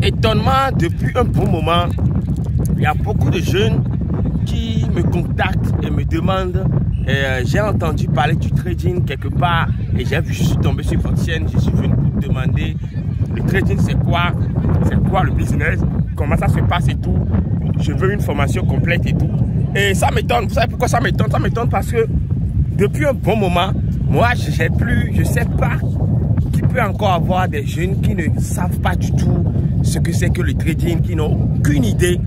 étonnement, depuis un bon moment, il y a beaucoup de jeunes qui me contactent et me demandent. J'ai entendu parler du trading quelque part et je suis tombé sur votre chaîne. Je suis venu vous demander le trading c'est quoi le business, comment ça se passe et tout. Je veux une formation complète et tout. Et ça m'étonne. Vous savez pourquoi ça m'étonne? Ça m'étonne parce que depuis un bon moment, moi je sais pas qu'il peut encore avoir des jeunes qui ne savent pas du tout ce que c'est que le trading, qui n'ont aucune idée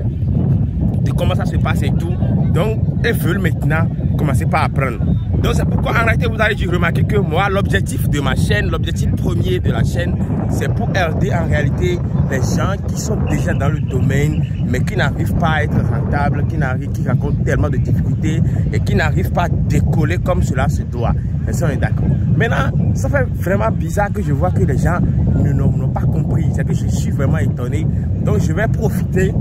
de comment ça se passe et tout. Donc, ils veulent maintenant commencer par apprendre. Donc, c'est pourquoi en réalité, vous allez dû remarquer que moi, l'objectif de ma chaîne, l'objectif premier de la chaîne, c'est pour aider en réalité les gens qui sont déjà dans le domaine, mais qui n'arrivent pas à être rentables, qui rencontrent tellement de difficultés et qui n'arrivent pas à décoller comme cela se doit. Et ça, on est d'accord. Maintenant, ça fait vraiment bizarre que je vois que les gens n'ont pas compris. C'est que je suis vraiment étonné. Donc, je vais profiter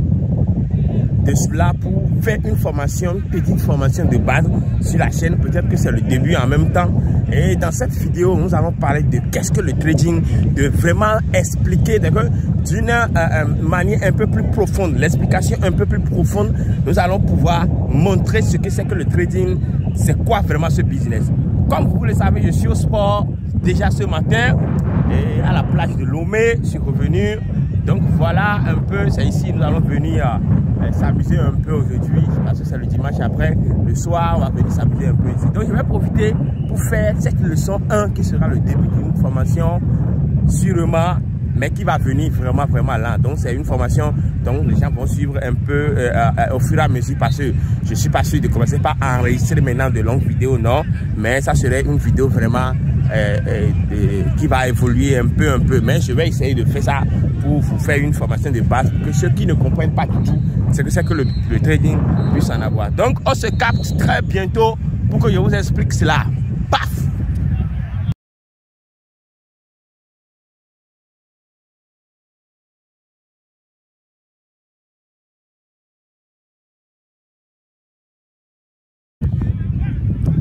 de cela pour faire une formation, une petite formation de base sur la chaîne. Peut-être que c'est le début en même temps. Et dans cette vidéo, nous allons parler de qu'est-ce que le trading, de vraiment expliquer d'une manière un peu plus profonde, l'explication un peu plus profonde. Nous allons pouvoir montrer ce que c'est que le trading, c'est quoi vraiment ce business. Comme vous le savez, je suis au sport déjà ce matin et à la plage de Lomé, je suis revenu. Donc voilà un peu, c'est ici, nous allons venir s'amuser un peu aujourd'hui, parce que c'est le dimanche après, le soir, on va venir s'amuser un peu ici. Donc je vais profiter pour faire cette leçon 1 qui sera le début d'une formation sûrement, mais qui va venir vraiment là. Donc c'est une formation dont les gens vont suivre un peu au fur et à mesure, parce que je ne suis pas sûr de commencer par enregistrer maintenant de longues vidéos, non, mais ça serait une vidéo vraiment qui va évoluer un peu, mais je vais essayer de faire ça pour vous faire une formation de base pour que ceux qui ne comprennent pas du tout ce que c'est que le trading puissent en avoir. Donc on se capte très bientôt pour que je vous explique cela. Paf!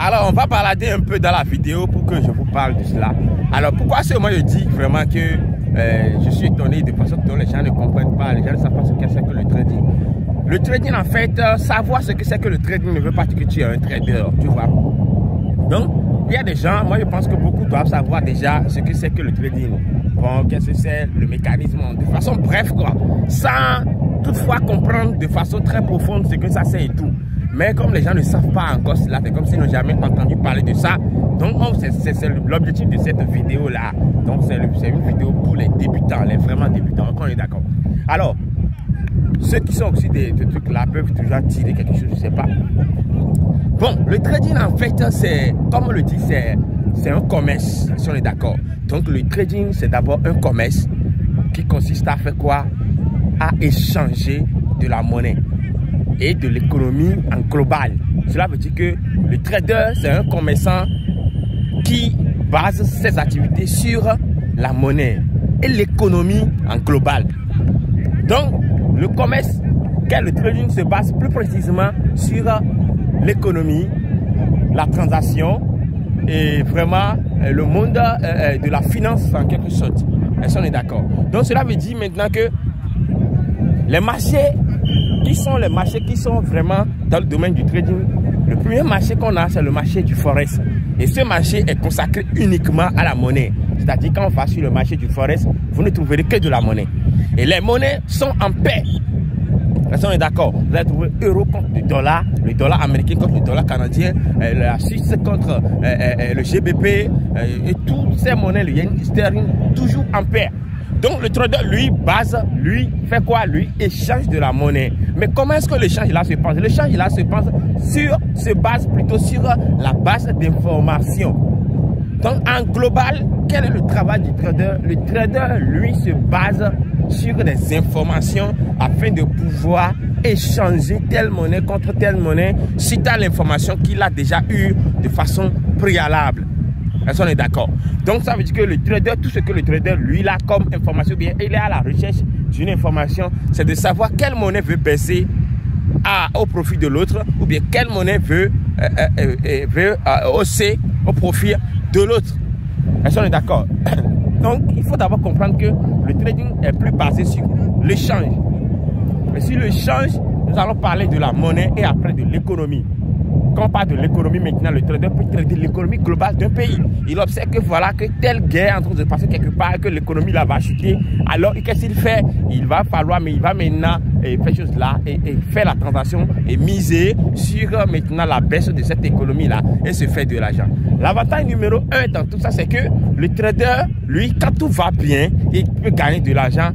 Alors, on va balader un peu dans la vidéo pour que je vous parle de cela. Alors, pourquoi seulement je dis vraiment que je suis étonné de façon dont les gens ne comprennent pas, les gens ne savent pas ce que c'est que le trading. Le trading, en fait, savoir ce que c'est que le trading ne veut pas dire que tu es un trader, tu vois. Donc, il y a des gens, moi je pense que beaucoup doivent savoir déjà ce que c'est que le trading. Bon, qu'est-ce que c'est, le mécanisme, de façon bref, quoi. Sans toutefois comprendre de façon très profonde ce que ça c'est et tout. Mais comme les gens ne savent pas encore cela, c'est comme s'ils n'ont jamais entendu parler de ça. Donc c'est l'objectif de cette vidéo là. Donc c'est une vidéo pour les débutants, les vraiment débutants. On est d'accord. Alors, ceux qui sont aussi des trucs là peuvent toujours tirer quelque chose, je ne sais pas. Bon, le trading en fait, c'est, comme on le dit, c'est un commerce, si on est d'accord. Donc le trading, c'est d'abord un commerce qui consiste à faire quoi? À échanger de la monnaie et de l'économie en global. Cela veut dire que le trader, c'est un commerçant qui base ses activités sur la monnaie et l'économie en global. Donc, le commerce, qu'est le trading, se base plus précisément sur l'économie, la transaction et vraiment le monde de la finance en quelque sorte. Est-ce qu'on est d'accord? Donc, cela veut dire maintenant que les marchés qui sont vraiment dans le domaine du trading, le premier marché qu'on a, c'est le marché du forex. Et ce marché est consacré uniquement à la monnaie. C'est-à-dire quand on va sur le marché du forex, vous ne trouverez que de la monnaie. Et les monnaies sont en paix. Est-ce qu'on est d'accord? Vous allez trouver l'euro contre le dollar américain contre le dollar canadien, la Suisse contre le GBP, et toutes ces monnaies, le yen sterling, toujours en paix. Donc le trader, lui, fait quoi? Lui échange de la monnaie. Mais comment est-ce que l'échange là se passe? L'échange là se base plutôt sur la base d'informations. Donc en global, quel est le travail du trader? Le trader, lui, se base sur des informations afin de pouvoir échanger telle monnaie contre telle monnaie suite à l'information qu'il a déjà eue de façon préalable. Est-ce qu'on est d'accord? Donc ça veut dire que le trader, tout ce que le trader lui a comme information, bien il est à la recherche d'une information, c'est de savoir quelle monnaie veut baisser au profit de l'autre, ou bien quelle monnaie veut hausser au profit de l'autre. Est-ce qu'on est d'accord? Donc il faut d'abord comprendre que le trading est plus basé sur le change. Mais sur le change, nous allons parler de la monnaie et après de l'économie. Quand on parle de l'économie maintenant, le trader peut trader l'économie globale d'un pays. Il observe que voilà que telle guerre est en train de se passer quelque part, que l'économie là va chuter. Alors qu'est-ce qu'il fait? Il va maintenant faire chose là et faire la transaction et miser sur maintenant la baisse de cette économie là et se faire de l'argent. L'avantage numéro 1 dans tout ça, c'est que le trader, lui, quand tout va bien, il peut gagner de l'argent.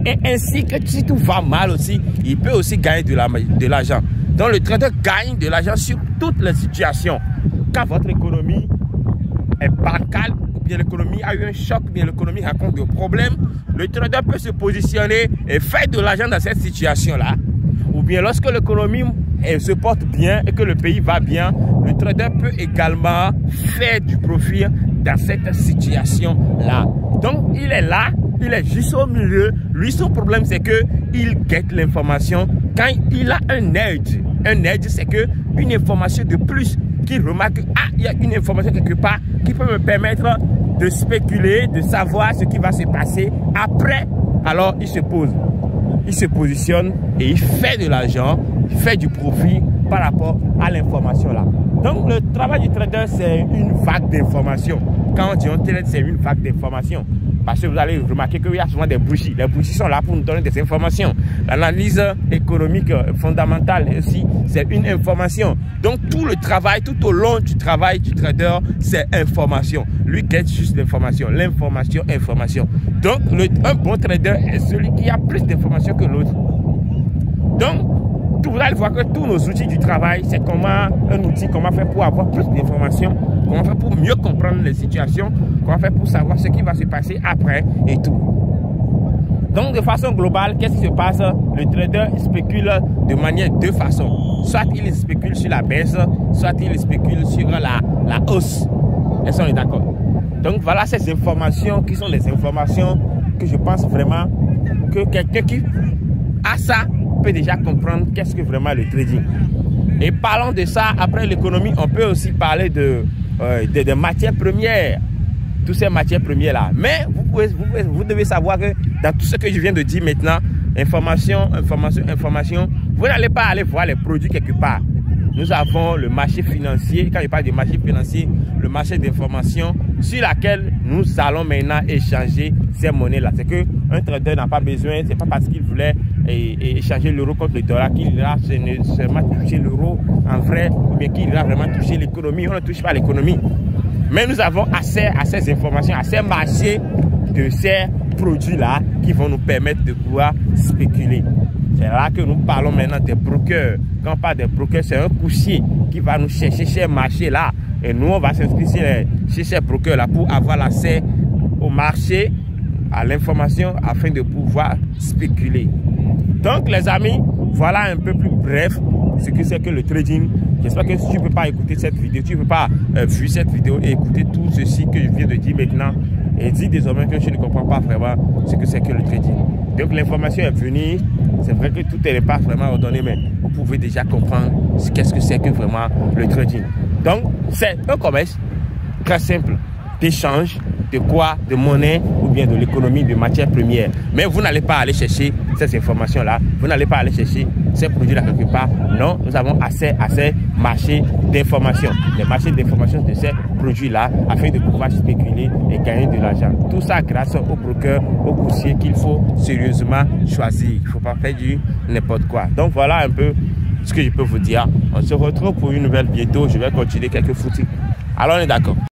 Et ainsi que si tout va mal aussi, il peut aussi gagner de l'argent. Donc le trader gagne de l'argent sur toutes les situations. Quand votre économie est bancale, ou bien l'économie a eu un choc, ou bien l'économie rencontre des problèmes, le trader peut se positionner et faire de l'argent dans cette situation-là. Ou bien lorsque l'économie se porte bien et que le pays va bien, le trader peut également faire du profit dans cette situation-là. Donc il est là, il est juste au milieu. Lui, son problème, c'est qu'il guette l'information quand il a un edge. Un edge, c'est une information de plus qu'il remarque, ah, il y a une information quelque part qui peut me permettre de spéculer, de savoir ce qui va se passer après. Alors, il se pose, il se positionne et il fait de l'argent, il fait du profit par rapport à l'information là. Donc, le travail du trader, c'est une vague d'informations. Quand on dit on trade, c'est une vague d'informations. Parce que vous allez remarquer qu'il y a souvent des bougies. Les bougies sont là pour nous donner des informations. L'analyse économique fondamentale aussi, c'est une information. Donc tout le travail, tout au long du travail du trader, c'est information. Lui guette juste l'information. L'information, information. Donc un bon trader est celui qui a plus d'informations que l'autre. Donc, vous allez voir que tous nos outils du travail, c'est comment faire pour avoir plus d'informations, comment faire pour mieux comprendre les situations, comment faire pour savoir ce qui va se passer après et tout. Donc de façon globale, qu'est-ce qui se passe? Le trader spécule de manière de façon. Soit il spécule sur la baisse, soit il spécule sur la hausse. Est-ce qu'on est d'accord? Donc voilà ces informations qui sont les informations que je pense vraiment que quelqu'un qui a ça peut déjà comprendre qu'est-ce que vraiment le trading. Et parlons de ça, après l'économie, on peut aussi parler de matières premières. Toutes ces matières premières là. Mais vous devez savoir que dans tout ce que je viens de dire maintenant, information, vous n'allez pas aller voir les produits quelque part. Nous avons le marché financier. Quand je parle du marché financier, le marché d'information sur laquelle nous allons maintenant échanger ces monnaies-là. C'est qu'un trader n'a pas besoin, c'est pas parce qu'il voulait échanger l'euro contre le dollar qu'il ira seulement toucher l'euro en vrai, ou bien qu'il ira vraiment toucher l'économie. On ne touche pas l'économie. Mais nous avons accès à ces informations, à ces marchés de ces produits-là qui vont nous permettre de pouvoir spéculer. C'est là que nous parlons maintenant des brokers. Quand on parle des brokers, c'est un courtier qui va nous chercher ces marchés-là. Et nous, on va s'inscrire chez ces brokers-là pour avoir l'accès au marché, à l'information, afin de pouvoir spéculer. Donc, les amis, voilà un peu plus bref ce que c'est que le trading. J'espère que si tu ne peux pas écouter cette vidéo, tu ne peux pas voir cette vidéo et écouter tout ceci que je viens de dire maintenant. Et dis désormais que je ne comprends pas vraiment ce que c'est que le trading. Donc l'information est venue. C'est vrai que tout n'est pas vraiment ordonné, mais vous pouvez déjà comprendre qu'est-ce que c'est que vraiment le trading. Donc c'est un commerce très simple d'échange de quoi? De monnaie ou bien de l'économie de matières premières. Mais vous n'allez pas aller chercher ces informations-là. Vous n'allez pas aller chercher ces produits-là quelque part. Non, nous avons accès à ces marchés d'information. Les marchés d'information de ces produits-là afin de pouvoir spéculer et gagner de l'argent. Tout ça grâce aux brokers, aux courtiers qu'il faut sérieusement choisir. Il ne faut pas faire du n'importe quoi. Donc voilà un peu ce que je peux vous dire. On se retrouve pour une nouvelle bientôt. Je vais continuer quelques footings. Alors on est d'accord.